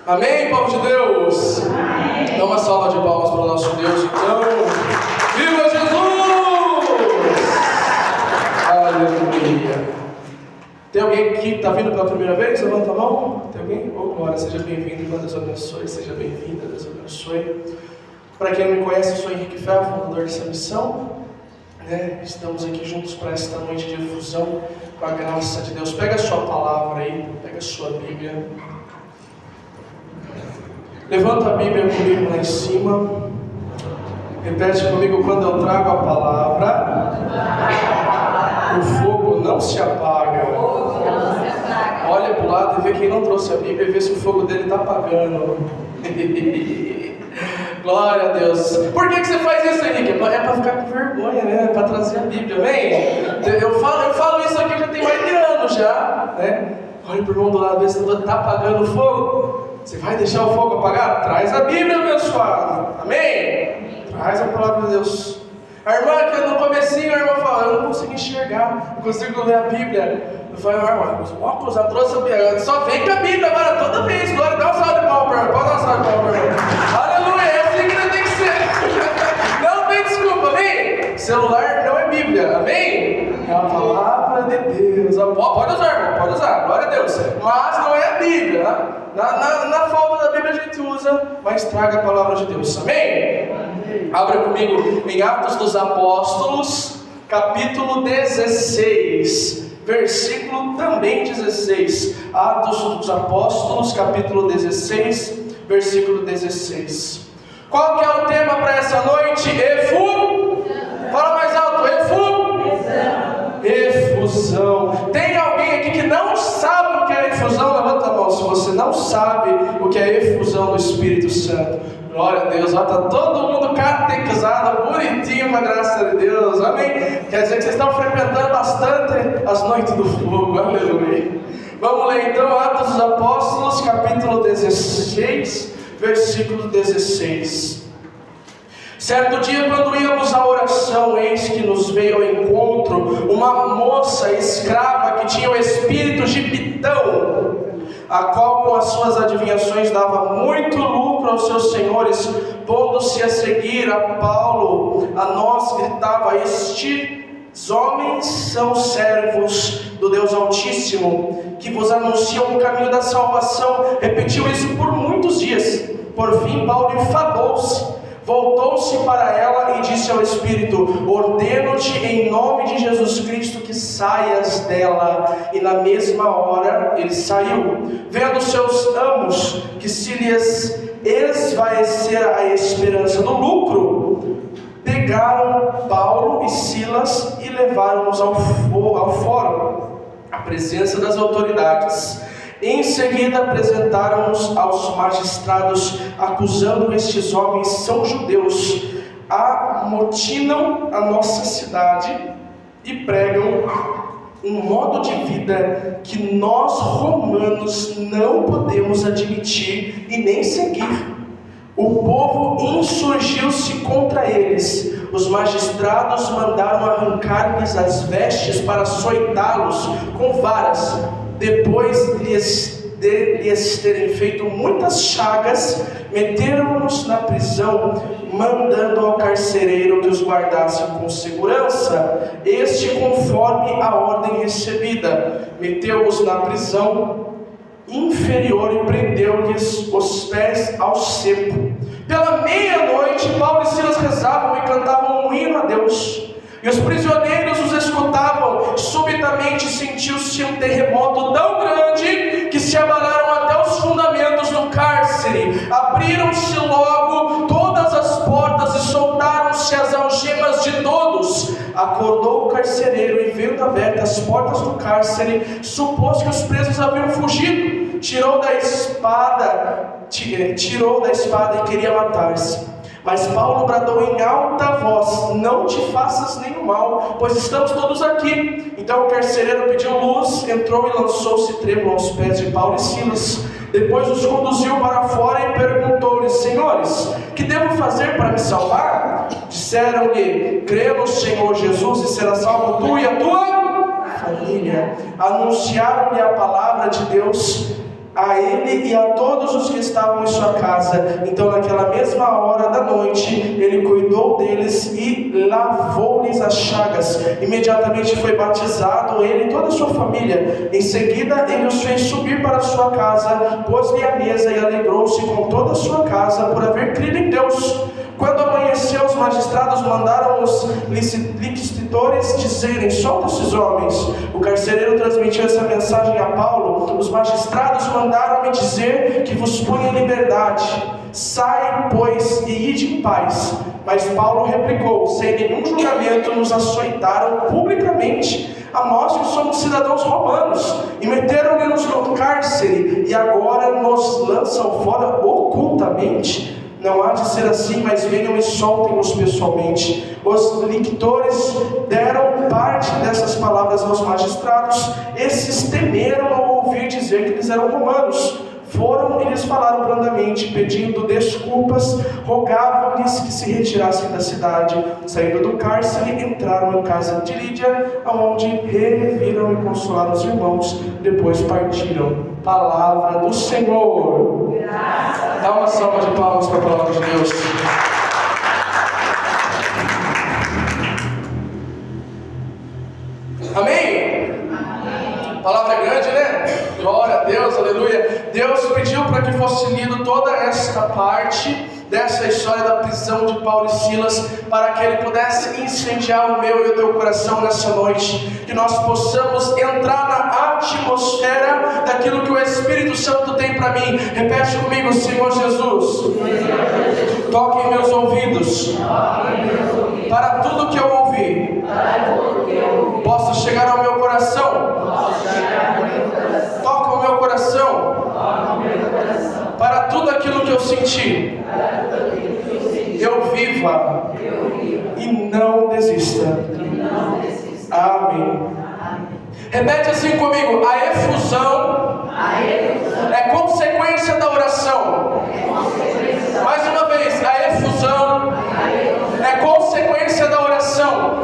Amém, povo de Deus? Amém. Dá uma salva de palmas para o nosso Deus, então. Viva Jesus! Aleluia! Tem alguém que está vindo pela primeira vez? Levanta a mão. Tem alguém? Oh, glória, seja bem-vindo, Deus abençoe. Seja bem-vinda, Deus abençoe. Para quem não me conhece, eu sou Henrique Ferro, fundador dessa missão. Estamos aqui juntos para esta noite de efusão com a graça de Deus. Pega a sua palavra aí, pega a sua Bíblia. Levanta a Bíblia comigo lá em cima. Repete comigo: quando eu trago a palavra, o fogo não se apaga. Olha para o lado e vê quem não trouxe a Bíblia e vê se o fogo dele está apagando. Glória a Deus. Por que você faz isso, Henrique? É para ficar com vergonha, né? É para trazer a Bíblia, amém? Eu falo isso aqui já tem mais de ano já, né? Olha para o irmão do lado, vê se está apagando o fogo. Você vai deixar o fogo apagar? Traz a Bíblia, abençoado. Amém? Traz a palavra de Deus. A irmã que no comecinho, a irmã fala: eu não consigo enxergar, não consigo ler a Bíblia. Eu falei: irmã, os óculos, a trouxe a Bíblia. Só vem com a Bíblia agora, toda vez. Glória, dá uma salva de palmas, irmão. Pode dar uma salva de palmas, irmão. Aleluia, é assim que tem que ser. Não tem desculpa, amém? Celular não é Bíblia, amém? É a palavra de Deus. Pode usar, irmão, pode usar, glória a Deus. Mas não é a Bíblia, né? Na falta da Bíblia a gente usa, mas traga a palavra de Deus, amém? Abra comigo em Atos dos Apóstolos, capítulo 16, versículo também 16. Atos dos Apóstolos, capítulo 16, versículo 16. Qual que é o tema para essa noite? Fala mais alto, efusão. Tem alguém aqui que não sabe o que é efusão? Levanta a mão se você não sabe o que é efusão do Espírito Santo. Glória a Deus, está todo mundo catequizado, bonitinho, com a graça de Deus, amém? Quer dizer que vocês estão frequentando bastante as noites do fogo, aleluia. Vamos ler então Atos dos Apóstolos, capítulo 16, versículo 16. Certo dia, quando íamos à oração, eis que nos veio ao encontro uma moça escrava que tinha o espírito de Pitão, a qual com as suas adivinhações dava muito lucro aos seus senhores, pondo-se a seguir a Paulo, a nós gritava: estes homens são servos do Deus Altíssimo, que vos anunciam o caminho da salvação. Repetiu isso por muitos dias. Por fim Paulo enfadou-se, voltou-se para ela e disse ao Espírito: ordeno-te em nome de Jesus Cristo que saias dela. E na mesma hora ele saiu. Vendo seus amos que se lhes esvaecera a esperança do lucro, pegaram Paulo e Silas e levaram-nos ao fórum, à presença das autoridades. Em seguida apresentaram-nos aos magistrados, acusando: estes homens são judeus, amotinam a nossa cidade e pregam um modo de vida que nós romanos não podemos admitir e nem seguir. O povo insurgiu-se contra eles. Os magistrados mandaram arrancar-lhes as vestes para açoitá-los com varas. Depois de lhes terem feito muitas chagas, meteram-nos na prisão, mandando ao carcereiro que os guardasse com segurança. Este, conforme a ordem recebida, meteu-os na prisão inferior e prendeu-lhes os pés ao cepo. Pela meia-noite, Paulo e Silas rezavam e cantavam um hino a Deus, e os prisioneiros os escutavam. Subitamente sentiu-se um terremoto tão grande que se abalaram até os fundamentos do cárcere. Abriram-se logo todas as portas e soltaram-se as algemas de todos. Acordou o carcereiro e, vendo abertas as portas do cárcere, supôs que os presos haviam fugido. Tirou da espada e queria matar-se. Mas Paulo bradou em alta voz: não te faças nenhum mal, pois estamos todos aqui. Então o carcereiro pediu luz, entrou e lançou-se trêmulo aos pés de Paulo e Silas. Depois os conduziu para fora e perguntou-lhes: senhores, que devo fazer para me salvar? Disseram-lhe: crê no Senhor Jesus e será salvo tu e a tua família. Anunciaram-lhe a palavra de Deus a ele e a todos os que estavam em sua casa. Então naquela mesma hora da noite, ele cuidou deles e lavou-lhes as chagas. Imediatamente foi batizado ele e toda a sua família. Em seguida ele os fez subir para a sua casa, pôs-lhe a mesa e alegrou-se com toda a sua casa por haver crido em Deus. Quando amanheceu, os magistrados mandaram os liquidadores dizerem: solta esses homens. O carcereiro transmitiu essa mensagem a Paulo: os magistrados mandaram-me dizer que vos ponha em liberdade. Sai, pois, e ide em paz. Mas Paulo replicou: sem nenhum julgamento nos açoitaram publicamente, a nós que somos cidadãos romanos, e meteram-nos no cárcere, e agora nos lançam fora ocultamente. Não há de ser assim, mas venham e soltem-nos pessoalmente. Os lictores deram parte dessas palavras aos magistrados. Esses temeram ao ouvir dizer que eles eram romanos. Foram e lhes falaram brandamente, pedindo desculpas, rogavam-lhes que se retirassem da cidade. Saindo do cárcere, entraram em casa de Lídia, onde reviram e consolaram os irmãos. Depois partiram. Palavra do Senhor. Dá uma salva de palmas para a palavra de Deus. Amém? A palavra é grande, né? Glória a Deus, aleluia. Deus pediu para que fosse lido toda esta parte dessa história da prisão de Paulo e Silas, para que ele pudesse incendiar o meu e o teu coração nessa noite, que nós possamos entrar na atmosfera daquilo que o Espírito Santo tem para mim. Repete comigo: Senhor Jesus, toque em meus ouvidos, para tudo que eu ouvi possa chegar ao meu coração. Toca o meu coração, para tudo aquilo que eu senti, eu viva e não desista. Amém. Repete assim comigo: a efusão é consequência da oração. Mais uma vez: a efusão é consequência da oração.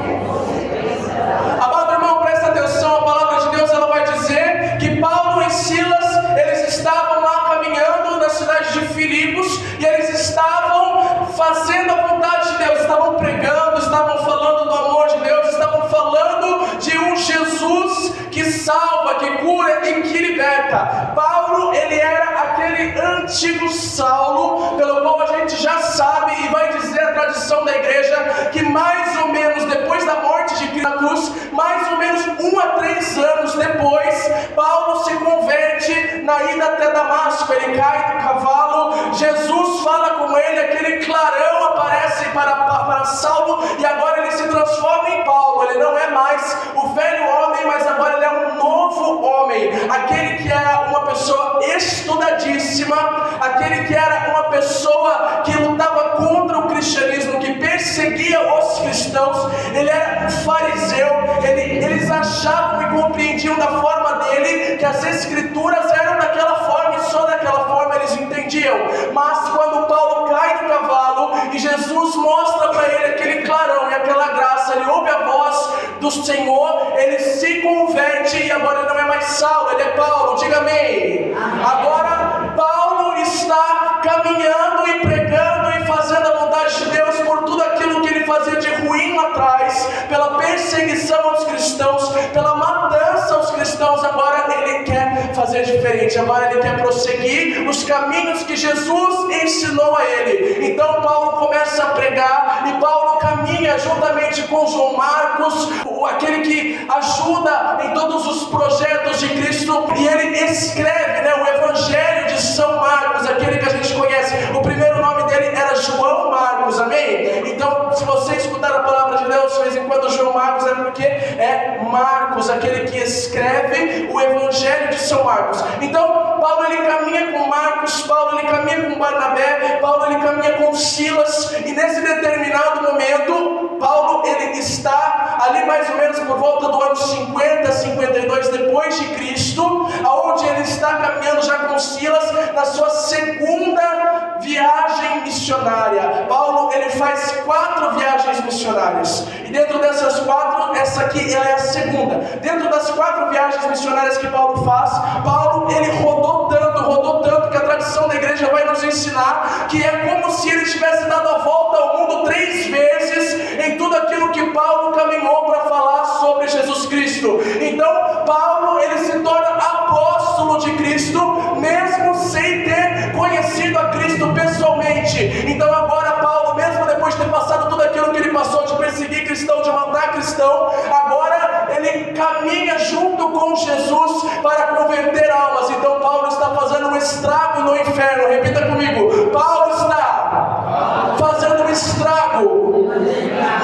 Amado irmão, presta atenção, a palavra de Deus ela vai dizer que Paulo e Silas, eles estavam lá caminhando na cidade de Filipos, e eles estavam fazendo a vontade de Deus, estavam pregando, estavam falando do amor de Deus, estavam falando de um Jesus que salva, que cura e que liberta. Paulo, ele era aquele antigo Saulo, pelo qual a gente já sabe e vai dizer a tradição da igreja, que mais ou menos depois da morte de Cristo na cruz, mais ou menos 1 a 3 anos depois, Paulo se converte na ida até Damasco. Ele cai do cavalo, Jesus fala com ele, aquele clarão aparece para Saulo, e agora ele se transforma em Paulo. Ele não é mais o velho homem, mas agora ele é um novo homem, aquele que era uma pessoa estudadíssima, aquele que era uma pessoa que lutava contra o cristianismo, que perseguia os cristãos. Ele era um fariseu, eles achavam e compreendiam da forma dele que as escrituras eram daquela forma e só daquela forma eles entendiam. Mas quando Paulo cai do cavalo e Jesus mostra para ele aquele clarão e aquela graça, ele ouve a voz do Senhor, ele se converte e agora ele não é mais Saulo, ele é Paulo. Diga amém. Agora Paulo está caminhando e pregando e fazendo a vontade de Deus por tudo aquilo que ele fazia de ruim lá atrás, pela perseguição aos cristãos, pela matança aos cristãos. Agora ele quer fazer diferente, agora ele quer prosseguir os caminhos que Jesus ensinou a ele. Então Paulo começa a pregar, e Paulo caminha juntamente com João Marcos, aquele que ajuda em todos os projetos de Cristo, e ele escreve, o Evangelho de São Marcos, aquele que a gente conhece. O primeiro nome dele era João Marcos, amém? Então, se você escutar a palavra de Deus, de vez em quando João Marcos é porque é Marcos, aquele que escreve o Evangelho de São Marcos. Então, Paulo ele caminha com Marcos, Paulo ele caminha com Barnabé, Paulo ele caminha com Silas, e nesse determinado momento, Paulo ele está ali mais ou menos por volta do ano 50, 52 depois de Cristo, aonde ele está caminhando já com Silas na sua segunda viagem missionária. Paulo ele faz 4 viagens missionárias. E dentro dessas 4, essa aqui ela é a segunda. Dentro das 4 viagens missionárias que Paulo faz, Paulo ele rodou tanto que a tradição da igreja vai nos ensinar que é como se ele tivesse dado a volta ao mundo 3 vezes em tudo aquilo que Paulo caminhou para falar sobre Jesus Cristo. Então Paulo ele se torna apóstolo de Cristo, mesmo sem ter conhecido a Cristo pessoalmente. Então agora Paulo, mesmo depois de ter passado tudo aquilo que ele passou, de perseguir cristão, de matar cristão, agora ele caminha junto com Jesus para converter almas. Então Paulo está fazendo um estrago no inferno. Repita comigo: Paulo está fazendo um estrago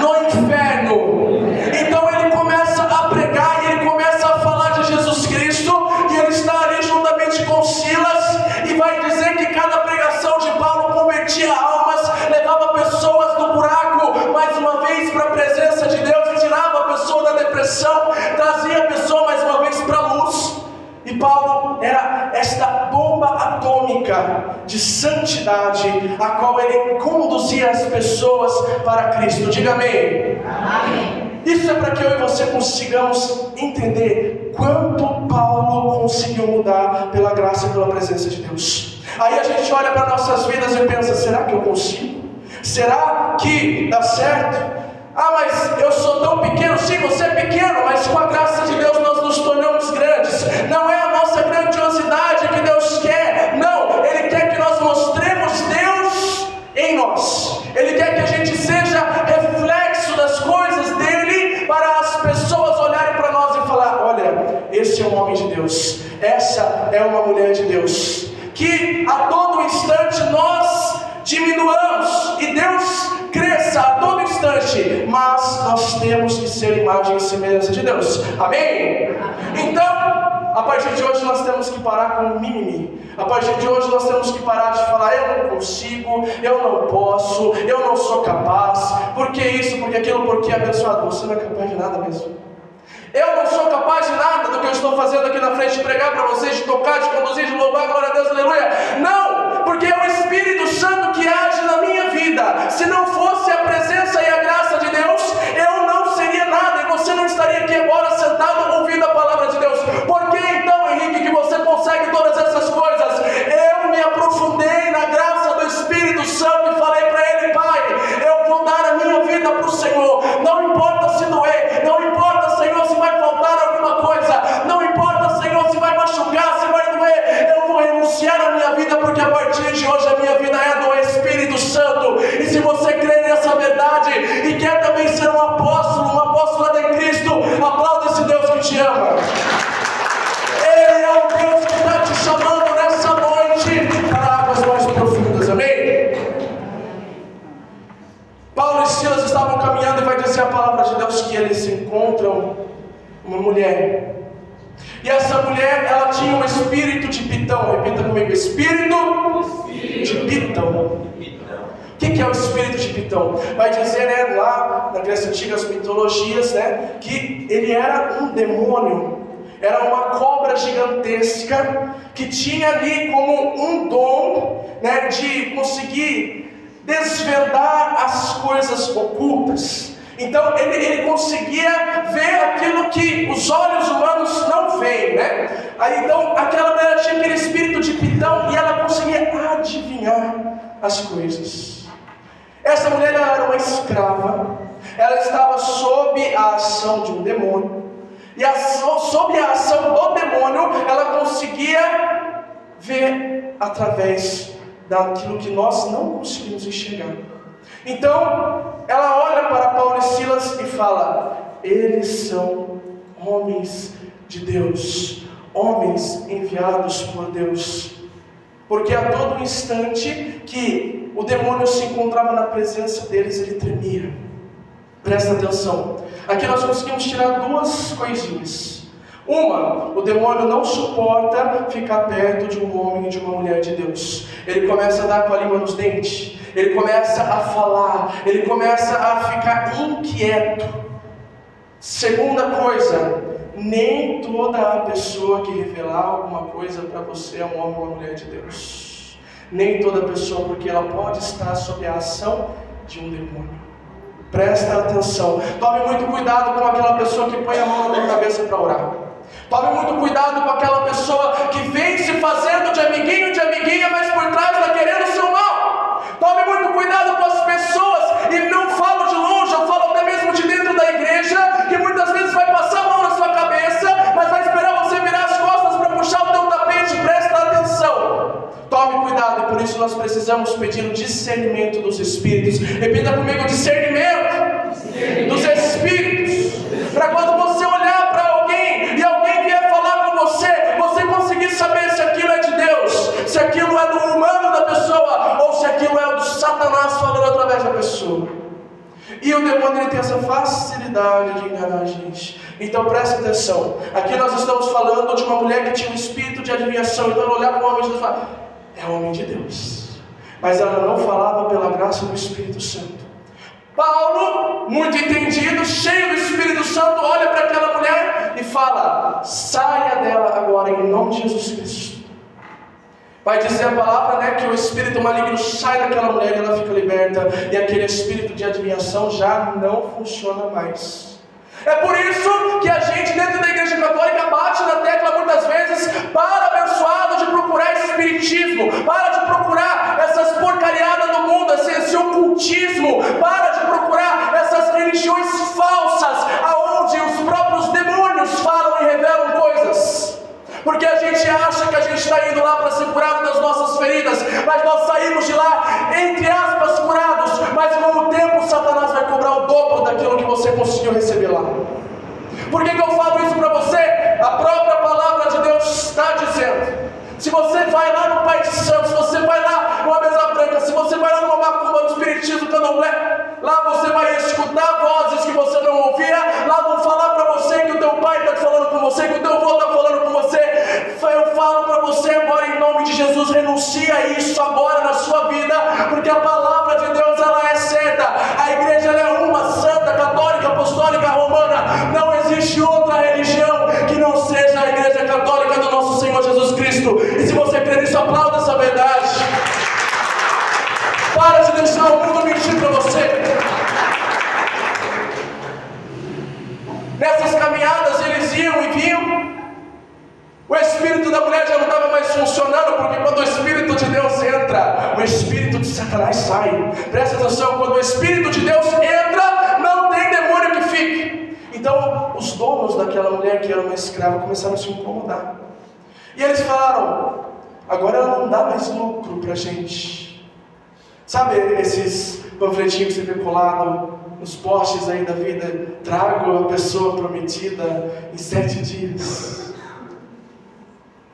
no inferno. Então ele começa a pregar e ele começa a falar de Jesus Cristo, e ele está ali juntamente com Silas, e vai dizer que cada pregação de Paulo convertia almas, levava pessoas do buraco mais uma vez para a presença de Deus, e tirava a pessoa da depressão, trazia a pessoa mais uma vez para a luz. E Paulo era esta bomba atômica de santidade, a qual ele conduzia as pessoas para Cristo. Diga amém. Amém. Isso é para que eu e você consigamos entender quanto Paulo conseguiu mudar pela graça e pela presença de Deus. Aí a gente olha para nossas vidas e pensa: será que eu consigo? Será que dá certo? Ah, mas eu sou tão pequeno. Sim, você é pequeno, mas com a graça de Deus nós nos tornamos grandes. Não é a nossa grandiosidade que Deus quer, não. Ele quer que nós mostremos Deus em nós. Ele quer que a gente seja reflexo das coisas dele, para as pessoas olharem para nós e falar: olha, esse é um homem de Deus, essa é uma mulher de Deus. Que a todo instante nós diminuamos e Deus cresça a todo instante, mas nós temos que ser imagem e semelhança de Deus. Amém? Então, a partir de hoje nós temos que parar com o mimimi. A partir de hoje nós temos que parar de falar: eu não consigo, eu não posso, eu não sou capaz, porque isso, porque aquilo, porque abençoado. Você não é capaz de nada mesmo. Eu não sou capaz de nada do que eu estou fazendo aqui na frente, de pregar para vocês, de tocar, de conduzir, de louvar, glória a Deus, aleluia. Não, porque é o Espírito Santo que age na minha vida. Se não fosse a presença e a graça de Deus, eu não seria nada, e você não estaria aqui agora sentado ouvindo a palavra de Deus. Por que então, Henrique, que você consegue todas essas coisas? Eu me aprofundei na graça do Espírito Santo e falei para ele: Pai, eu vou dar a minha vida para o Senhor. Não importa se doer, não importa, Senhor, se vai faltar alguma coisa, não importa, Senhor, se vai machucar, se vai doer, eu vou renunciar a minha vida, porque a partir de hoje a minha vida é do Espírito Santo. E se você crê nessa verdade e quer também ser um apóstolo, uma apóstola de Cristo, aplauda esse Deus que te ama. Ele é o Deus que está te chamando nessa noite para águas mais profundas. Amém? Paulo e Silas estavam caminhando, e vai dizer a palavra de Deus que eles encontram uma mulher. E essa mulher, ela tinha um espírito de Pitão. Repita comigo: espírito de Pitão. O que é o espírito de Pitão? Vai dizer, né, lá na Grécia Antiga, as mitologias, né, que ele era um demônio. Era uma cobra gigantesca que tinha ali como um dom, né, de conseguir desvendar as coisas ocultas. Então ele conseguia ver aquilo que os olhos humanos não veem, né? Aí então aquela mulher tinha aquele espírito de Pitão, e ela conseguia adivinhar as coisas. Essa mulher, ela era uma escrava. Ela estava sob a ação de um demônio. E sob a ação do demônio, ela conseguia ver através daquilo que nós não conseguimos enxergar. Então, ela olha para Paulo e Silas e fala: eles são homens de Deus, homens enviados por Deus. Porque a todo instante que o demônio se encontrava na presença deles, ele tremia. Presta atenção. Aqui nós conseguimos tirar 2 coisinhas. Uma, o demônio não suporta ficar perto de um homem e de uma mulher de Deus. Ele começa a dar com a língua nos dentes, ele começa a falar, ele começa a ficar inquieto. Segunda coisa, nem toda a pessoa que revelar alguma coisa para você é um homem ou uma mulher de Deus. Nem toda pessoa, porque ela pode estar sob a ação de um demônio. Presta atenção. Tome muito cuidado com aquela pessoa que põe a mão na tua cabeça para orar. Tome muito cuidado com aquela pessoa que vem se fazendo de amiguinha, mas por trás está querendo o seu mal. Tome muito cuidado com as pessoas, e não falo de longe, eu falo até mesmo de dentro da igreja, que muitas vezes vai passar a mão na sua cabeça, mas vai esperar você virar as costas para puxar o teu tapete. Presta atenção. Tome cuidado, e por isso nós precisamos pedir o discernimento dos Espíritos. Repita comigo: discernimento dos Espíritos. Para quando você olhar para alguém e alguém vier falar com você, você conseguir saber se aquilo é de Deus, se aquilo é do humano da pessoa, ou se aquilo é do Satanás falando através da pessoa. E o demônio, ele tem essa facilidade de enganar a gente. Então preste atenção. Aqui nós estamos falando de uma mulher que tinha um espírito de adivinhação. Então ela olhava para o homem de Deus e falava: é o homem de Deus. Mas ela não falava pela graça do Espírito Santo. Paulo, muito entendido, cheio do Espírito Santo, olha para aquela mulher e fala: saia dela agora em nome de Jesus Cristo. Vai dizer a palavra, que o espírito maligno sai daquela mulher e ela fica liberta, e aquele espírito de adivinhação já não funciona mais. É por isso que a gente dentro da igreja católica bate na tecla muitas vezes: para, abençoado, de procurar espiritismo, para de procurar essas porcariadas do mundo, esse ocultismo, para de procurar essas religiões falsas, aonde os próprios demônios falam e revelam coisas. Porque a gente acha que a gente está indo lá para ser curado das nossas feridas, mas nós saímos de lá, entre aspas, curados, mas com o tempo Satanás vai cobrar o dobro daquilo que você conseguiu receber lá. Por que eu falo isso para você? A própria palavra de Deus está dizendo: se você vai lá no Pai de Santos, se você vai lá numa mesa branca, se você vai lá numa macumba do espiritismo, candomblé, lá você vai escutar vozes que você não ouvia, lá vão falar para você que o teu pai está falando com você, que o teu avô está falando com você. Eu falo para você agora, em nome de Jesus, renuncia a isso agora na sua vida, porque a palavra de Deus, ela é certa. A igreja, ela é uma, santa, católica, apostólica, romana. Não existe outra religião que não seja a igreja católica do nosso Senhor Jesus Cristo. E se você crer nisso, aplauda essa verdade. Para de deixar o mundo mentir para você. Nessas caminhadas eles iam e vinham. O espírito da mulher já não estava mais funcionando, porque quando o Espírito de Deus entra, o espírito de Satanás sai. Presta atenção: quando o Espírito de Deus entra, não tem demônio que fique. Então os donos daquela mulher, que era uma escrava, começaram a se incomodar. E eles falaram: agora ela não dá mais lucro para a gente. Sabe esses panfletinhos que você vê colado nos postes aí da vida? Trago a pessoa prometida em 7 dias.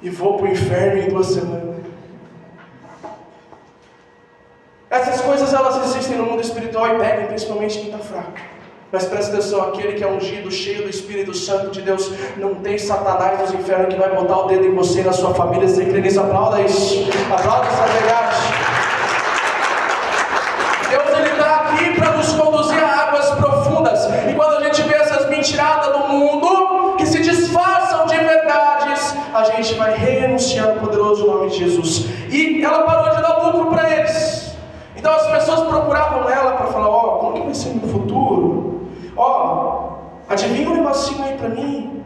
E vou para o inferno em 2 semanas. Essas coisas, elas existem no mundo espiritual e pegam principalmente quem está fraco. Mas presta atenção: aquele que é ungido, cheio do Espírito Santo de Deus, não tem Satanás dos infernos que vai botar o dedo em você e na sua família. Você crê nisso? Aplauda isso. Aplauda essa verdade. Deus, ele está aqui para nos conduzir a águas profundas. E quando a gente vê essas mentiradas do mundo que se disfarçam de verdades, a gente vai renunciar ao poderoso nome de Jesus. E ela parou de dar lucro para eles. Então as pessoas procuravam ela para falar: como que vai ser no futuro? Adivinha um negocinho aí para mim.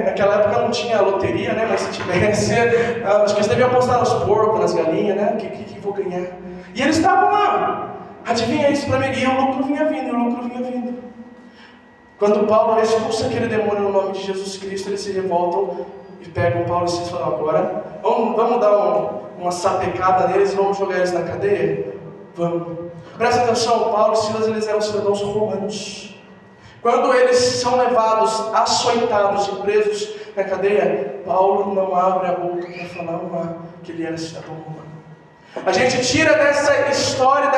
Naquela época não tinha loteria, mas se tivesse, acho que eles deviam apostar nos porcos, nas galinhas, O que vou ganhar? E eles estavam lá: adivinha isso para mim. E o lucro vinha vindo, Quando Paulo expulsa aquele demônio no nome de Jesus Cristo, eles se revoltam e pegam Paulo e Silas e falam: agora vamos dar uma sapecada neles e vamos jogar eles na cadeia? Vamos. Presta atenção: Paulo e Silas, eles eram cidadãos romanos. Quando eles são levados, açoitados e presos na cadeia, Paulo não abre a boca para falar que ele era cidadão romano. A gente tira dessa história,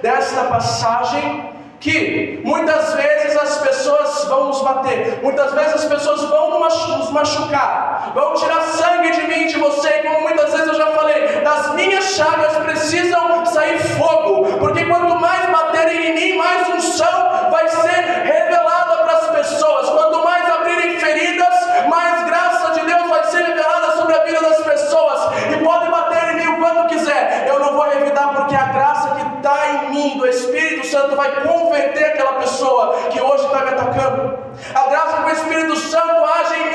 dessa passagem, que muitas vezes as pessoas vão nos bater, muitas vezes as pessoas vão nos machucar, vão tirar sangue de mim e de você, e como muitas vezes eu já falei, das minhas chagas precisam sair fogo, porque quanto mais baterem em mim, mais unção vai ser revelada para as pessoas. Quanto mais abrirem feridas, mais graça de Deus vai ser revelada sobre a vida das pessoas. E podem bater em mim o quanto quiser, eu não vou revidar, porque a graça que está em mim, do Espírito Santo vai converter aquela pessoa que hoje está me atacando. A graça que o Espírito Santo age em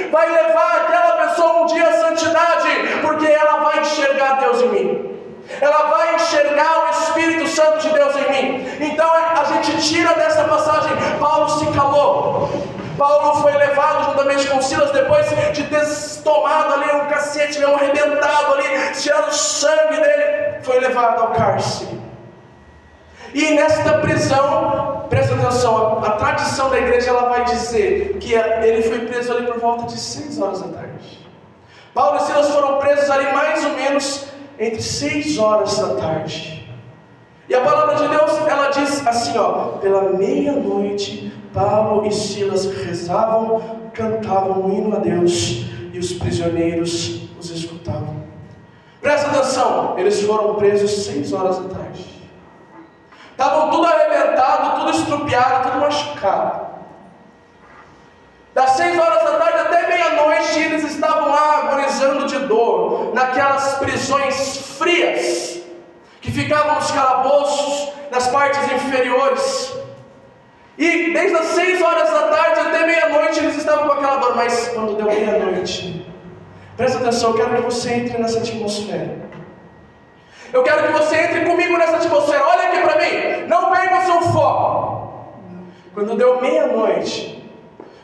mim vai levar aquela pessoa um dia à santidade, porque ela vai enxergar Deus em mim. Ela vai enxergar o Espírito Santo de Deus em mim. Então a gente tira dessa passagem, Paulo se calou. Paulo foi levado juntamente com Silas, depois de ter tomado ali um cacete, um arrebentado ali, tirando o sangue dele, foi levado ao cárcere. E nesta prisão, presta atenção, a tradição da igreja ela vai dizer que ele foi preso ali por volta de 6 horas da tarde. Paulo e Silas foram presos ali mais ou menos entre 6 horas da tarde. E a palavra de Deus, ela diz assim, pela meia-noite, Paulo e Silas rezavam, cantavam um hino a Deus, e os prisioneiros os escutavam. Presta atenção, eles foram presos 6 horas da tarde. Estavam tudo arrebentado, tudo estrupiado, tudo machucado. Das 6 horas da tarde até meia-noite, eles estavam lá agonizando de dor, naquelas prisões frias, que ficavam nos calabouços, nas partes inferiores. E desde as 6 horas da tarde até meia-noite, eles estavam com aquela dor. Mas quando deu meia-noite, presta atenção, eu quero que você entre nessa atmosfera. Eu quero que você entre comigo nessa atmosfera. Olha aqui para mim, não perca o seu foco. Quando deu meia-noite,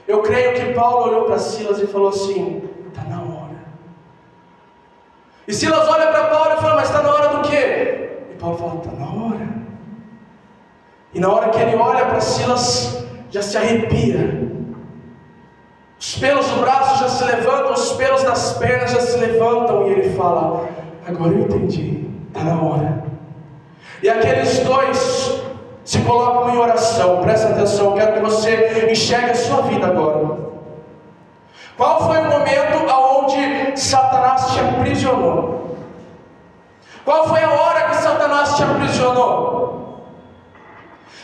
eu creio que Paulo olhou para Silas e falou assim: está na hora. E Silas olha para Paulo e fala: mas está na hora do quê? E Paulo fala: está na hora. E na hora que ele olha para Silas, já se arrepia. Os pelos do braço já se levantam, os pelos das pernas já se levantam. E ele fala: agora eu entendi, está na hora. E aqueles dois se colocam em oração. Presta atenção, eu quero que você enxergue a sua vida agora. Qual foi o momento aonde Satanás te aprisionou? Qual foi a hora que Satanás te aprisionou?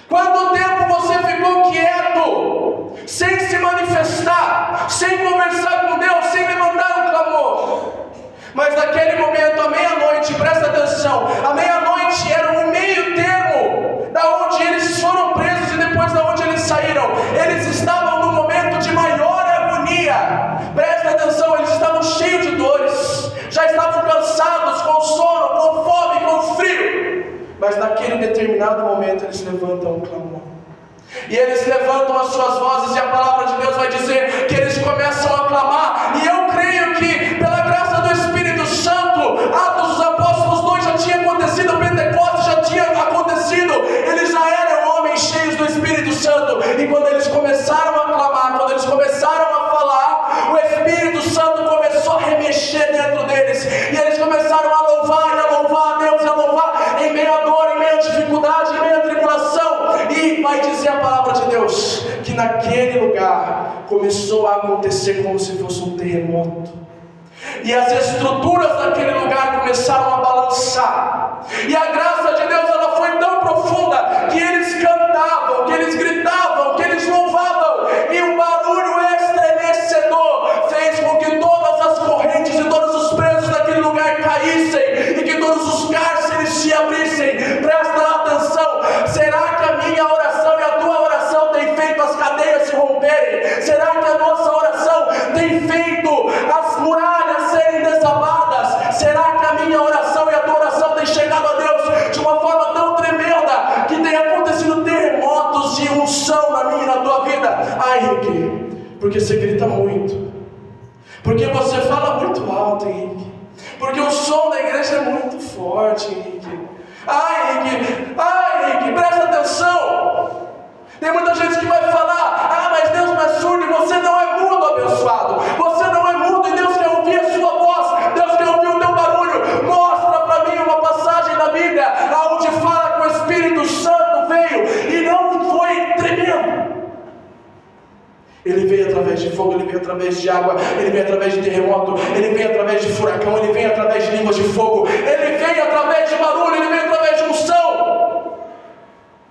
Quanto tempo você ficou quieto, sem se manifestar, sem conversar com Deus, sem levantar um clamor? Mas naquele momento, à meia-noite, presta atenção, a meia-noite era o meio termo da onde eles foram presos e depois da onde eles saíram. Eles estavam no momento de maior agonia. Presta atenção, eles estavam cheios de dores, já estavam cansados, com sono, com fome, com frio. Mas naquele determinado momento eles levantam um clamor. E eles levantam as suas vozes, e a palavra de Deus vai dizer que eles começam a clamar. E eu creio que pela graça do Espírito Santo, Atos dos Apóstolos 2 já tinha acontecido, Pentecostes já tinha acontecido. Eles já eram homens cheios do Espírito Santo. E quando eles começaram a clamar, quando eles começaram a falar, o Espírito Santo começou a remexer dentro deles. E eles começaram a louvar a Deus, e a louvar em meio à dor, em meio à dificuldade, em meio à tribulação. E vai dizer a palavra de Deus que naquele lugar começou a acontecer como se fosse um terremoto. E as estruturas daquele lugar começaram a balançar. E a graça de Deus ela foi tão profunda que eles cantavam, que eles gritavam, que eles louvavam. E um barulho estremecedor fez com que todas as correntes e todos os presos daquele lugar caíssem e que todos os cárceres se abrissem. Presta atenção, será que a minha oração e a tua oração tem feito as cadeias se romperem? Será que a nossa oração tem feito as muralhas serem desabadas? Será que a minha oração e a tua oração tem chegado a Deus de uma forma tão tremenda que tem acontecido terremotos de unção na minha e na tua vida? Ai, Henrique, porque você grita muito, porque você fala muito alto, Henrique, porque o som da igreja é muito forte, Henrique. Ai, Henrique, presta atenção. Tem muita gente que vai falar: mas Deus não é surdo e você não é mudo, abençoado. Você não é mudo e Deus quer ouvir a sua voz, Deus quer ouvir o teu barulho. Mostra para mim uma passagem da Bíblia onde fala que o Espírito Santo veio e não foi tremendo. Ele veio através de fogo, ele veio através de água, ele veio através de terremoto, ele veio através de furacão, ele veio através de línguas de fogo, ele veio através de barulho, ele veio através de unção.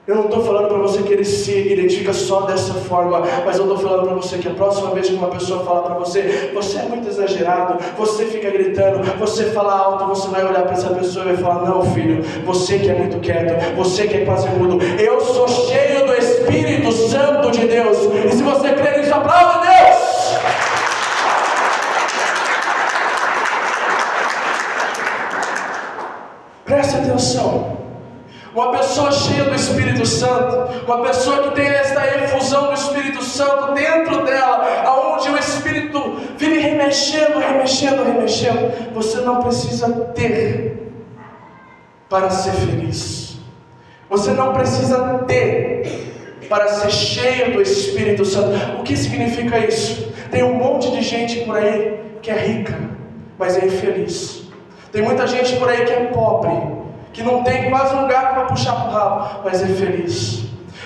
Eu não estou falando para você querer ser identifica só dessa forma. Mas eu estou falando para você que a próxima vez que uma pessoa falar para você, você é muito exagerado, você fica gritando, você fala alto, você vai olhar para essa pessoa e vai falar: não, filho, você que é muito quieto, você que é quase mudo, eu sou cheio do Espírito Santo de Deus. E se você crê nisso, aplauda Deus. Preste atenção. Uma pessoa cheia do Espírito Santo, uma pessoa que tem esta efusão do Espírito Santo dentro dela, aonde o Espírito vive remexendo, você não precisa ter para ser feliz. Você não precisa ter para ser cheio do Espírito Santo. O que significa isso? Tem um monte de gente por aí que é rica, mas é infeliz. Tem muita gente por aí que é pobre, que não tem quase um gato para puxar para o rabo, mas é feliz.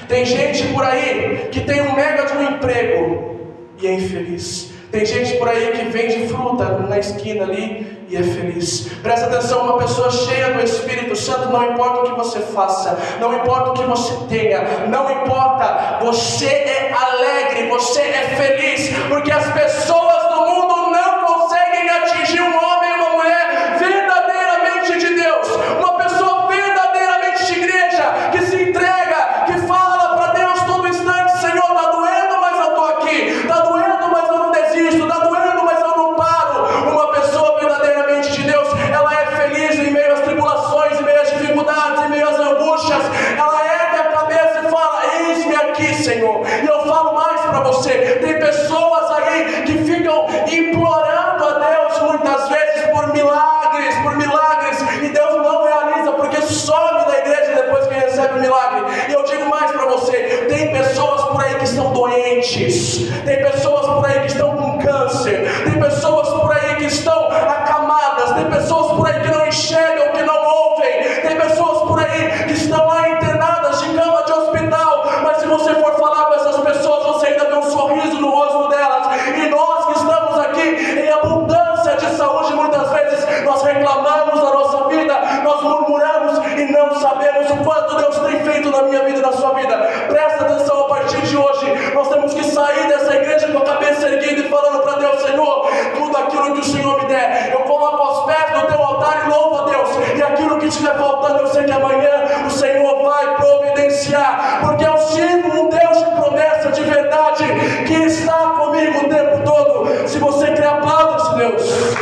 Tem gente por aí que tem um mega de um emprego e é infeliz. Tem gente por aí que vende fruta na esquina ali e é feliz. Presta atenção, uma pessoa cheia do Espírito Santo, não importa o que você faça, não importa o que você tenha, não importa, você é alegre, você é feliz, porque as pessoas do mundo não conseguem atingir um homem e uma mulher verdadeiramente de Deus, uma pessoa verdadeiramente de igreja, que se entrega, que fala para Deus todo instante: Senhor, está doendo, mas eu estou aqui, está doendo, mas eu não desisto, está doendo, mas eu não paro. Uma pessoa verdadeiramente de Deus, ela é feliz em meio às tribulações, em meio às dificuldades, em meio às angústias. Ela ergue a cabeça e fala: eis-me aqui, Senhor. E eu falo mais para você, tem pessoas aí que ficam implorando a Deus muitas vezes por milagres, e Deus não realiza, porque some da igreja depois que recebe o milagre. E eu digo mais para você, tem pessoas por aí que estão doentes, tem pessoas por aí que estão com câncer, tem pessoas por aí que estão acamadas, tem pessoas por aí que não enxergam, que não ouvem, tem pessoas por aí que estão lá internadas de cama de hospital, mas se você for falar com essas pessoas, você ainda vê um sorriso no rosto delas. E nós que estamos aqui em abundância de saúde, muitas vezes nós reclamamos da nossa vida, nós murmuramos e não sabemos o quanto Deus tem feito na minha vida e na sua vida. Presta atenção, a partir de hoje nós temos que sair dessa igreja com a cabeça erguida e falando para Deus: Senhor, tudo aquilo que o Senhor me der, eu coloco aos pés do teu altar e louvo a Deus. E aquilo que estiver faltando, eu sei que amanhã o Senhor vai providenciar, porque eu sirvo um Deus de promessa, de verdade, que está comigo o tempo todo. Se você crê, aplauda esse Deus.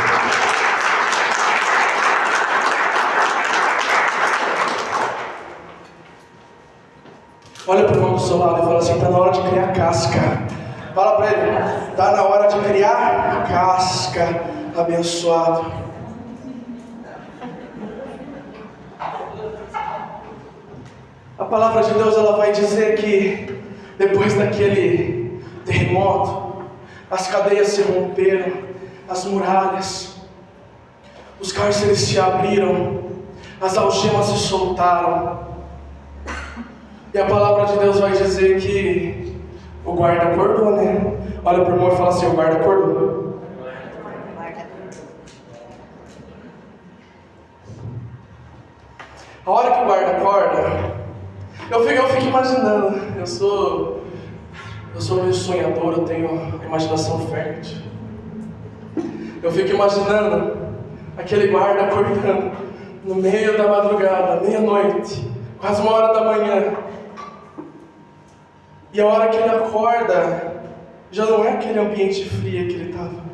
Olha para o irmão do seu lado e fala assim: está na hora de criar casca. Fala para ele: está na hora de criar casca, abençoado. A palavra de Deus, ela vai dizer que depois daquele terremoto, as cadeias se romperam, as muralhas, os cárceres se abriram, as algemas se soltaram. E a palavra de Deus vai dizer que o guarda acordou, né? Olha para o irmão e fala assim: o guarda acordou. A hora que o guarda acorda, eu fico imaginando. Eu sou meio sonhador, eu tenho imaginação fértil. Eu fico imaginando aquele guarda acordando no meio da madrugada, meia-noite, quase 1h da manhã. E a hora que ele acorda, já não é aquele ambiente frio que ele estava.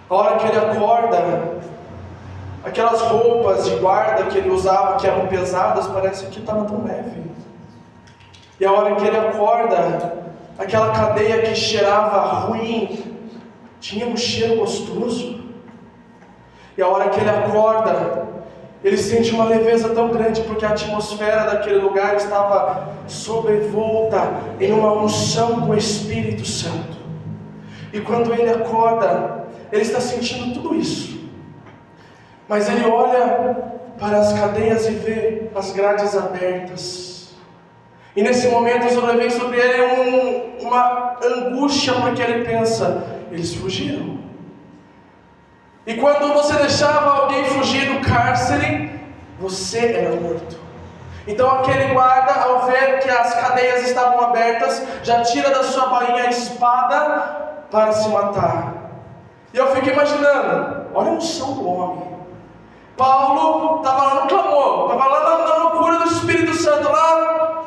A hora que ele acorda, aquelas roupas de guarda que ele usava, que eram pesadas, parece que estava tão leve. E a hora que ele acorda, aquela cadeia que cheirava ruim, tinha um cheiro gostoso. E a hora que ele acorda, ele sente uma leveza tão grande, porque a atmosfera daquele lugar estava sobrevolta em uma unção do Espírito Santo. E quando ele acorda, ele está sentindo tudo isso. Mas ele olha para as cadeias e vê as grades abertas. E nesse momento sobrevém sobre ele uma angústia, porque ele pensa: eles fugiram. E quando você deixava alguém fugir do cárcere, você era morto. Então aquele guarda, ao ver que as cadeias estavam abertas, já tira da sua bainha a espada para se matar. E eu fico imaginando, olha a unção do homem. Paulo estava lá no clamor, estava lá na loucura do Espírito Santo, lá.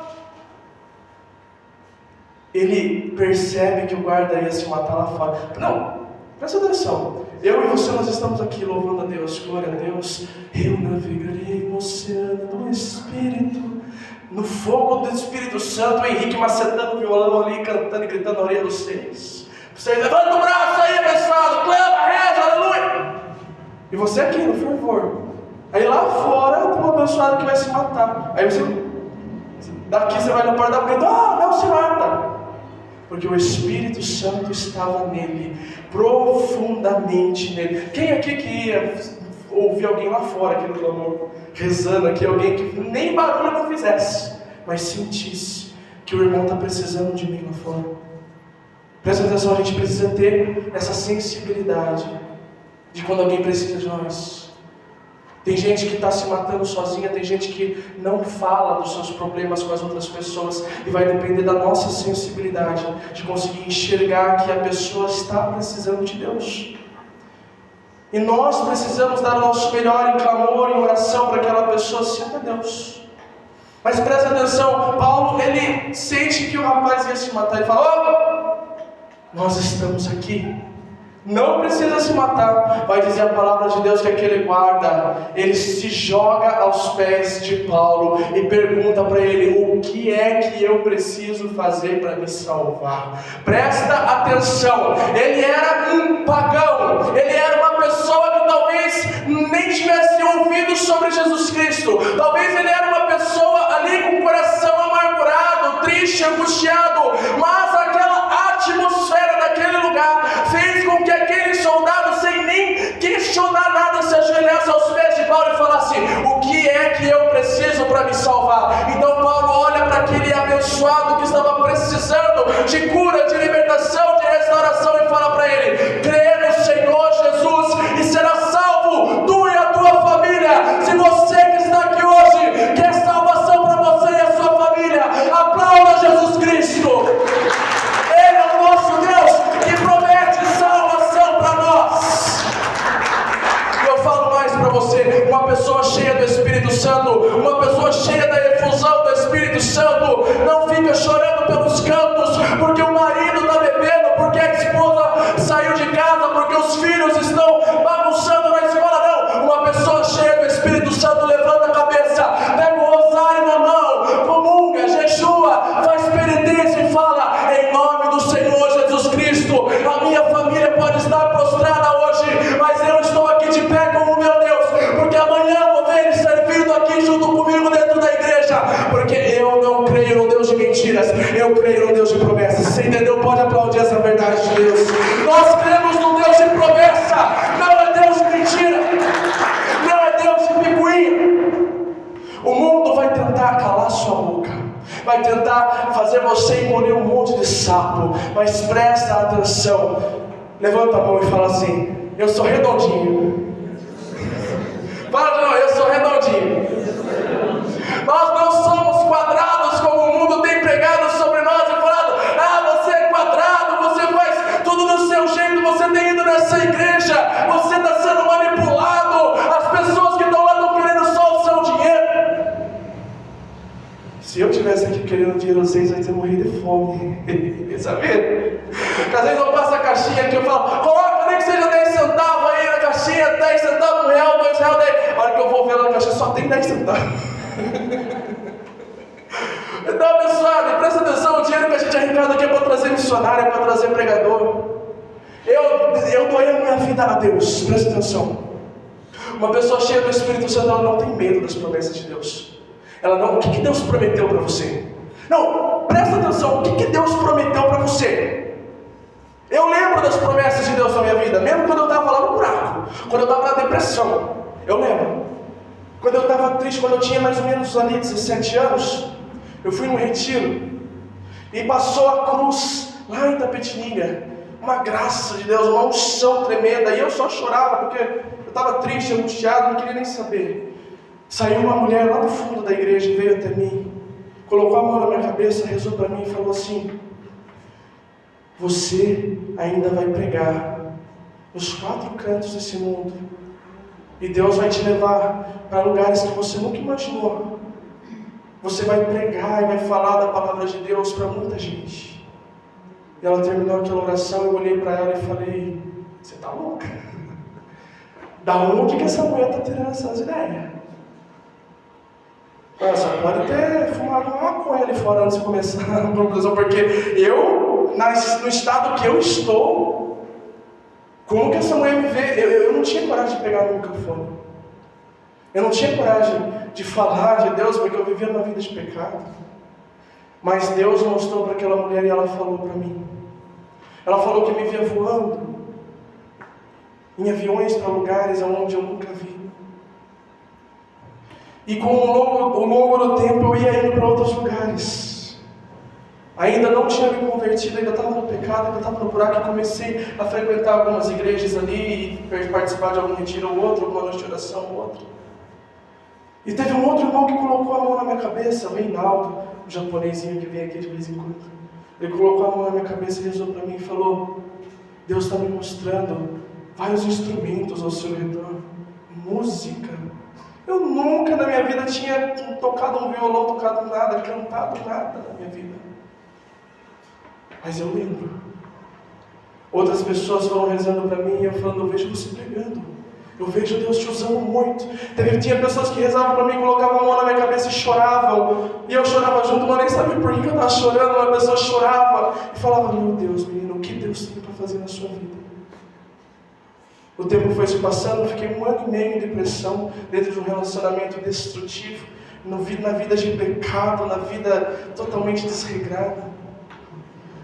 Ele percebe que o guarda ia se matar lá fora. Não, presta atenção. Eu e você, nós estamos aqui louvando a Deus, glória a Deus. Eu navegarei no oceano do Espírito, no fogo do Espírito Santo. O Henrique macetando o violão ali, cantando e gritando na orelha dos seis. Você levanta o braço aí, abençoado, clama, reza, aleluia. E você aqui no fervor. Aí lá fora tem um abençoado que vai se matar. Aí você, daqui você vai no porta da frente, não se mata. Porque o Espírito Santo estava nele, profundamente nele. Quem aqui que ia ouvir alguém lá fora, aqui no clamor, rezando aqui, alguém que nem barulho não fizesse, mas sentisse que o irmão está precisando de mim lá fora? Presta atenção, a gente precisa ter essa sensibilidade de quando alguém precisa de nós. Tem gente que está se matando sozinha, tem gente que não fala dos seus problemas com as outras pessoas, e vai depender da nossa sensibilidade de conseguir enxergar que a pessoa está precisando de Deus. E nós precisamos dar o nosso melhor em clamor, em oração, para que aquela pessoa sinta Deus. Mas presta atenção, Paulo, ele sente que o rapaz ia se matar e fala: nós estamos aqui. Não precisa se matar. Vai dizer a palavra de Deus que aquele guarda, ele se joga aos pés de Paulo e pergunta para ele: o que é que eu preciso fazer para me salvar? Presta atenção, ele era um pagão, ele era uma pessoa que talvez nem tivesse ouvido sobre Jesus Cristo, talvez ele era uma pessoa ali com o coração amargurado, triste, angustiado, mas aquela atmosfera daquele lugar fez com que aquele soldado, sem nem questionar nada, se ajoelhasse aos pés de Paulo e falasse: o que é que eu preciso para me salvar? Então Paulo olha para aquele abençoado que estava precisando de cura, de libertação, de restauração, e fala para ele: crê no Senhor Jesus e será salvo, tu e a tua família. Se você que está aqui hoje quer salvação para você e a sua família, aplauda Jesus Cristo. Ele é o nosso Deus que promete salvação para nós. Eu falo mais para você: uma pessoa cheia do Espírito Santo, uma pessoa cheia da efusão do Espírito Santo, não fica chorando pelos cantos porque o marido está bebendo, porque a esposa saiu de casa, porque os filhos estão bagunçando na escola. Não, uma pessoa cheia do Espírito Santo levanta a cabeça, pega o rosário na mão, comunga, jejua, faz penitência e fala: em nome do Senhor Jesus Cristo, a minha família pode estar prostrada hoje, mas eu estou aqui de pé com o meu Deus, porque amanhã eu vou ver ele servindo aqui junto comigo dentro da igreja, porque eu não creio no Deus de mentiras, eu creio no Deus de promessas. Você entendeu? Pode aplaudir essa verdade de Deus. Nós cremos no Deus de promessa, não é Deus de mentira, não é Deus de picuinha. O mundo vai tentar calar sua boca, vai tentar fazer você engolir um monte de sapo, mas presta atenção. Levanta a mão e fala assim: eu sou redondinho. Fala, não, eu sou redondinho. Nós não somos quadrados como o mundo tem pregado sobre nós e falado: você é quadrado, você faz tudo do seu jeito, você tem ido nessa igreja, você está sendo manipulado, as pessoas que estão lá estão querendo só o seu dinheiro. Se eu estivesse aqui querendo dinheiro, vocês iam ter morrido de fome. Sabia? Porque às vezes eu passo a caixinha aqui, eu falo: coloca nem que seja 10 centavos aí na caixinha, 10 centavos, R$1, R$2, 10. A hora que eu vou ver lá na caixinha, só tem 10 centavos. Então, abençoado, presta atenção: o dinheiro que a gente arrecada aqui é para trazer missionário, é para trazer pregador. Eu doei a minha vida a Deus. Presta atenção: uma pessoa cheia do Espírito Santo, ela não tem medo das promessas de Deus. Ela não, o que Deus prometeu para você? Não, presta atenção: o que Deus prometeu para você? Eu lembro das promessas de Deus na minha vida, mesmo quando eu estava lá no buraco, quando eu estava na depressão. Eu lembro, quando eu estava triste, quando eu tinha mais ou menos ali 17 anos, eu fui num retiro, e passou a cruz lá em Itapetininga, uma graça de Deus, uma unção tremenda, e eu só chorava, porque eu estava triste, angustiado, não queria nem saber. Saiu uma mulher lá do fundo da igreja e veio até mim, colocou a mão na minha cabeça, rezou para mim e falou assim: você ainda vai pregar nos 4 cantos desse mundo, e Deus vai te levar para lugares que você nunca imaginou. Você vai pregar e vai falar da palavra de Deus para muita gente. E ela terminou aquela oração, eu olhei para ela e falei: você está louca? Da onde que essa mulher está tirando essas ideias? Nossa, pode ter fumado uma maconha ali fora antes de começar a conclusão, porque eu, no estado que eu estou, como que essa mulher me vê? Eu não tinha coragem de pegar no microfone. Eu não tinha coragem de falar de Deus, porque eu vivia uma vida de pecado. Mas Deus mostrou para aquela mulher e ela falou para mim. Ela falou que me via voando em aviões para lugares onde eu nunca vi. E com o longo do tempo eu ia indo para outros lugares. Ainda não tinha me convertido, ainda estava no pecado, ainda estava no buraco, e comecei a frequentar algumas igrejas ali, e participar de algum retiro ou outro, alguma noite de oração ou outro. E teve um outro irmão que colocou a mão na minha cabeça, o Reinaldo, um japonesinho que vem aqui de vez em quando. Ele colocou a mão na minha cabeça e rezou para mim e falou: Deus está me mostrando vários instrumentos ao seu redor, música. Eu nunca na minha vida tinha tocado um violão, tocado nada, cantado nada na minha vida. Mas eu lembro. Outras pessoas foram rezando para mim e eu falando: eu vejo você pregando. Eu vejo Deus te usando muito. Tinha pessoas que rezavam para mim, colocavam a mão na minha cabeça e choravam. E eu chorava junto, mas nem sabia por que eu estava chorando. Uma pessoa chorava e falava: meu Deus, menino, o que Deus tem para fazer na sua vida? O tempo foi se passando, fiquei 1 ano e meio em depressão, dentro de um relacionamento destrutivo, na vida de pecado, na vida totalmente desregrada.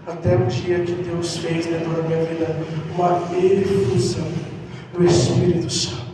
Até o dia que Deus fez dentro da minha vida uma efusão do Espírito Santo.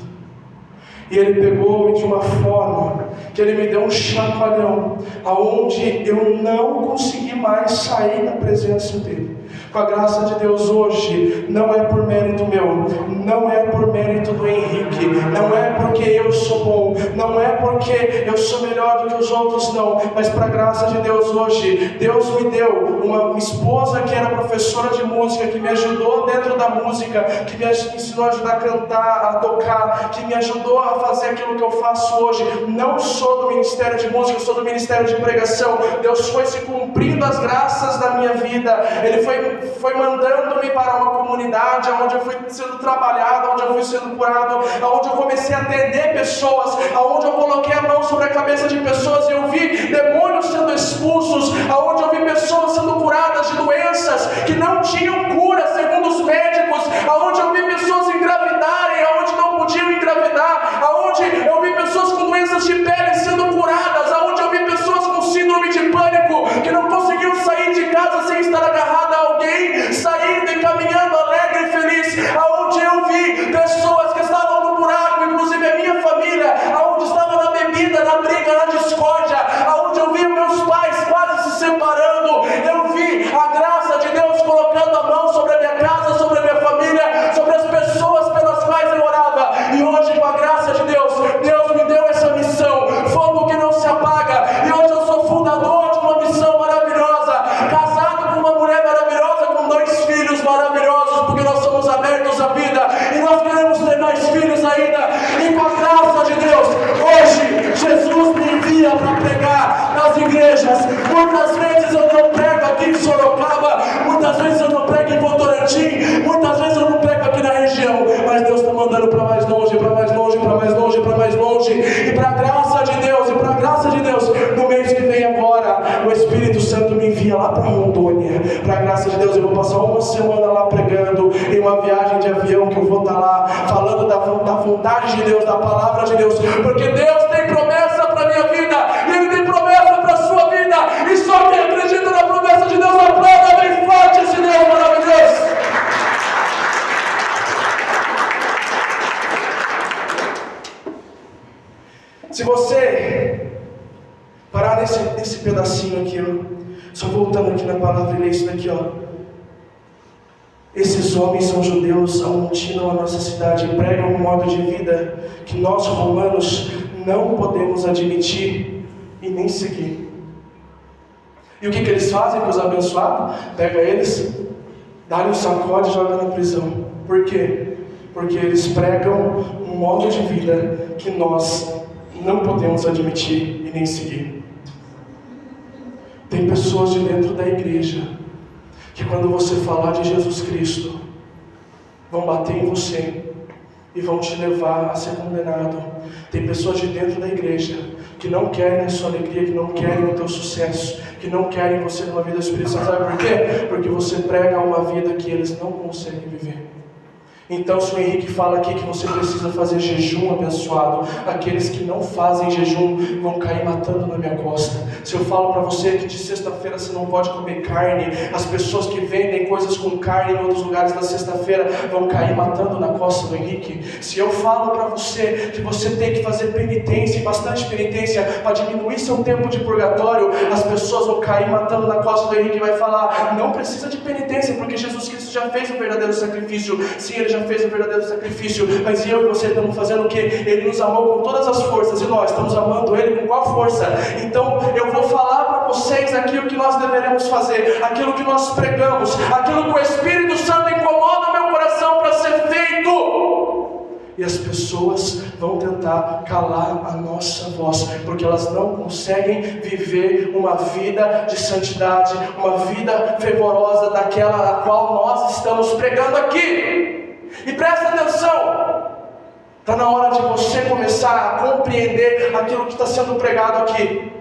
E Ele pegou de uma forma que Ele me deu um chacoalhão, aonde eu não consegui mais sair da presença dEle. Com a graça de Deus hoje, não é por mérito meu, não é por mérito do Henrique, não é porque eu sou bom, não é porque eu sou melhor do que os outros, não, mas para a graça de Deus hoje, Deus me deu uma esposa que era professora de música, que me ajudou dentro da música, que me ensinou a ajudar a cantar, a tocar, que me ajudou a fazer aquilo que eu faço hoje. Não sou do ministério de música, eu sou do ministério de pregação. Deus foi se cumprindo as graças da minha vida, Ele foi mandando-me para uma comunidade onde eu fui sendo trabalhado, onde eu fui sendo curado, onde eu comecei a atender pessoas, onde eu coloquei a mão sobre a cabeça de pessoas e eu vi demônios sendo expulsos, onde eu vi pessoas sendo curadas de doenças que não tinham cura segundo os médicos, onde eu vi pessoas engravidarem, onde não podiam engravidar, onde eu vi pessoas com doenças de pele sendo curadas, onde eu vi pessoas com síndrome de pânico que não conseguiam sair de casa sem estar agarrada a alguém, saindo e caminhando alegre e feliz, aonde eu vi pessoas que estavam no buraco, inclusive a minha família, aonde estava na bebida, na briga, na discórdia, aonde eu vi meus pais quase se separando. Eu vi a graça de Deus colocando a mão sobre a minha casa, sobre a minha família, sobre as pessoas pelas quais eu orava. E hoje, com a graça de Deus, Deus me deu essa missão, fogo que não se apaga, e hoje eu sou fundador de uma missão maravilhosa, casado com uma mulher maravilhosa, com 2 filhos maravilhosos, porque nós somos abertos à vida e nós queremos ter mais filhos ainda. E com a graça de Deus, hoje Jesus me envia para pregar nas igrejas. Muitas vezes eu não prego aqui em Sorocaba, muitas vezes eu não prego em Votorantim, muitas vezes eu não prego aqui na região, mas Deus está mandando para mais longe, para mais longe, para mais longe, para mais longe. E para a graça de Deus, no mês que vem agora, o Espírito Santo me envia lá para Rondônia. Para a graça de Deus, eu vou passar 1 semana lá pregando, em uma viagem de avião que eu vou estar lá, falando da vontade de Deus, da palavra de Deus, porque Deus tem promessa para a minha vida, e Ele tem promessa para a sua vida, e só quem acredita na promessa de Deus, aplauda bem forte esse Deus maravilhoso. Se você parar nesse pedacinho aqui, ó, só voltando aqui na palavra e ler isso daqui, ó. Esses homens são judeus, amontinam a nossa cidade e pregam um modo de vida que nós romanos não podemos admitir e nem seguir. E o que eles fazem com os abençoados? Pega eles, dá-lhe um sacode e joga na prisão. Por quê? Porque eles pregam um modo de vida que nós não podemos admitir e nem seguir. Tem pessoas de dentro da igreja que quando você falar de Jesus Cristo, vão bater em você e vão te levar a ser condenado. Tem pessoas de dentro da igreja que não querem a sua alegria, que não querem o teu sucesso, que não querem você numa vida espiritual. Sabe por quê? Porque você prega uma vida que eles não conseguem viver. Então, se o Henrique fala aqui que você precisa fazer jejum abençoado, aqueles que não fazem jejum vão cair matando na minha costa. Se eu falo para você que de sexta-feira você não pode comer carne, as pessoas que vendem coisas com carne em outros lugares na sexta-feira vão cair matando na costa do Henrique. Se eu falo para você que você tem que fazer penitência, e bastante penitência, para diminuir seu tempo de purgatório, as pessoas vão cair matando na costa do Henrique e vai falar, não precisa de penitência, porque Jesus Cristo já fez o verdadeiro sacrifício. Sim, Ele já fez o verdadeiro sacrifício, mas eu e você estamos fazendo o que? Ele nos amou com todas as forças, e nós estamos amando Ele com qual força? Então eu vou falar para vocês aquilo que nós deveremos fazer, aquilo que nós pregamos, aquilo que o Espírito Santo incomoda o meu coração para ser feito, e as pessoas vão tentar calar a nossa voz, porque elas não conseguem viver uma vida de santidade, uma vida fervorosa daquela a qual nós estamos pregando aqui. E presta atenção, está na hora de você começar a compreender aquilo que está sendo pregado aqui.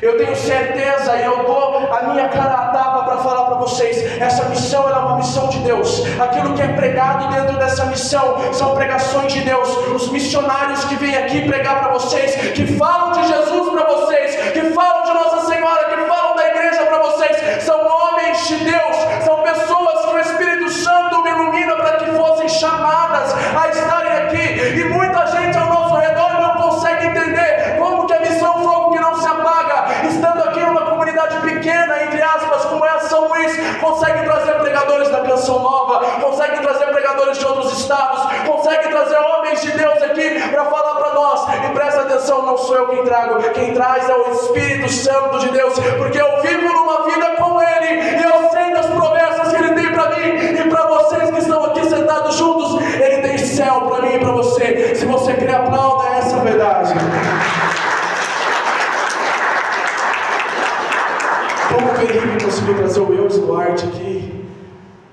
Eu tenho certeza e eu dou a minha cara a tapa para falar para vocês, essa missão é uma missão de Deus. Aquilo que é pregado dentro dessa missão são pregações de Deus. Os missionários que vêm aqui pregar para vocês, que falam de Jesus para vocês, que falam de Nossa Senhora, que falam da igreja para vocês, são homens de Deus, são pessoas que o Espírito Santo me ilumina para que fossem chamadas a estarem aqui. E muita gente ao nosso redor não consegue entender como que a missão fogo que não se apaga, estando aqui numa comunidade pequena, entre aspas, como é a São Luís, consegue trazer pregadores da Canção Nova, consegue trazer pregadores de outros estados, consegue trazer homens de Deus aqui para falar para nós. E presta atenção, não sou eu quem trago, quem traz é o Espírito Santo de Deus, porque eu vivo numa vida com Ele, e eu sei das promessas que Ele tem para mim e para vocês que estão aqui sentados juntos. Ele tem céu para mim e para você. Se você crê, aplauda essa verdade. Como o Henrique conseguiu trazer o Eudes Duarte aqui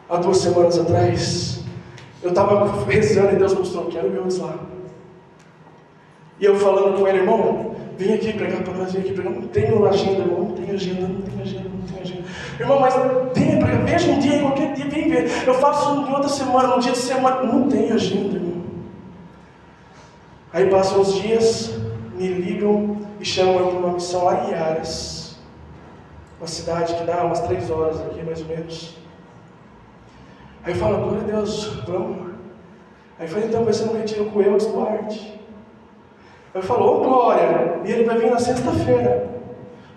há 2 semanas atrás, eu estava rezando e Deus mostrou, quero o Eudes lá. E eu falando com ele, irmão, vem aqui pregar para nós, vem aqui pregar. Não tenho agenda, irmão, não tenho agenda. Irmão, mas venha pregar, veja um dia, qualquer dia, vem ver. Eu faço em outra semana, um dia de semana, não tenho agenda, irmão. Aí passam os dias, me ligam e chamam eu para uma missão lá em Aras, uma cidade que dá umas 3 horas aqui, mais ou menos. Aí eu falo, glória a Deus, vamos. Aí eu falei, então vai ser um retiro com o Eudes Duarte. Aí eu falo, ô glória, e ele vai vir na sexta-feira.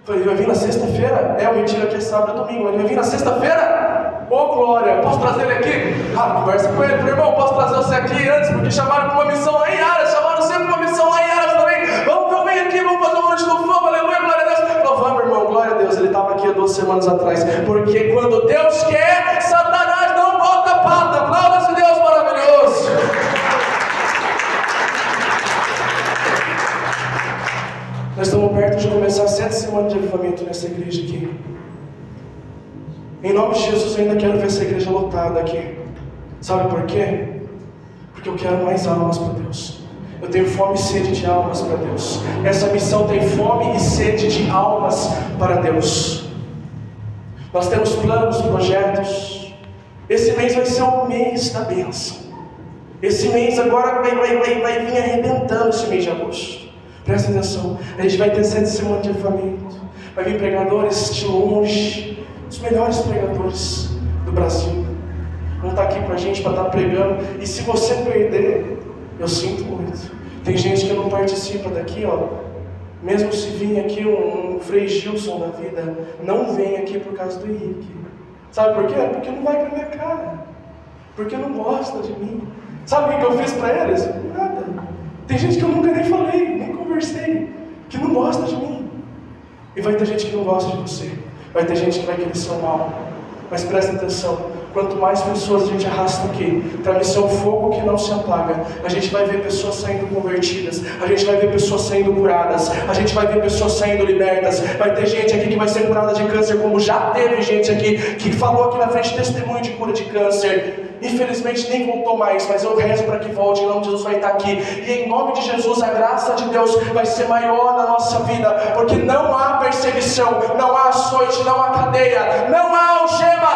Eu falei, ele vai vir na sexta-feira? É, o retiro aqui é sábado e domingo. Ele vai vir na sexta-feira? Ô glória, posso trazer ele aqui? Conversa com ele. Eu falei, irmão, posso trazer você aqui antes? Porque chamaram para uma missão lá em Aras, chamaram sempre para uma missão lá em Aras também. Vamos, vem aqui, vamos fazer uma noite do fogo, aleluia, glória a Deus. Ele falou, vamos, irmão, glória a Deus. Ele estava aqui há 2 semanas atrás. Porque quando Deus quer, Satanás não bota pata. Aplauda esse Deus maravilhoso. Nós estamos perto de começar 7 semanas de avivamento nessa igreja aqui. Em nome de Jesus, eu ainda quero ver essa igreja lotada aqui. Sabe por quê? Porque eu quero mais almas para Deus. Eu tenho fome e sede de almas para Deus. Essa missão tem fome e sede de almas para Deus. Nós temos planos, projetos. Esse mês vai ser o mês da bênção. Esse mês agora vai vir arrebentando esse mês de agosto. Presta atenção, a gente vai ter 7 semanas de avivamento. Vai vir pregadores de longe, os melhores pregadores do Brasil. Vão estar aqui com a gente para estar pregando. E se você perder, eu sinto muito. Tem gente que não participa daqui, ó. Mesmo se vir aqui um Frei Gilson da vida, não vem aqui por causa do Henrique. Sabe por quê? Porque não vai com a minha cara. Porque não gosta de mim. Sabe o que eu fiz para eles? Nada. Tem gente que eu nunca nem falei, nem conversei. persegue, que não gosta de mim. E vai ter gente que não gosta de você. Vai ter gente que vai querer seu mal. Mas presta atenção. Quanto mais pessoas a gente arrasta aqui para a missão fogo que não se apaga, a gente vai ver pessoas saindo convertidas, a gente vai ver pessoas saindo curadas, a gente vai ver pessoas saindo libertas. Vai ter gente aqui que vai ser curada de câncer, como já teve gente aqui que falou aqui na frente testemunho de cura de câncer. Infelizmente nem voltou mais, mas eu rezo para que volte, em nome de Jesus vai estar aqui. E em nome de Jesus a graça de Deus vai ser maior na nossa vida, porque não há perseguição, não há açoite, não há cadeia, não há algema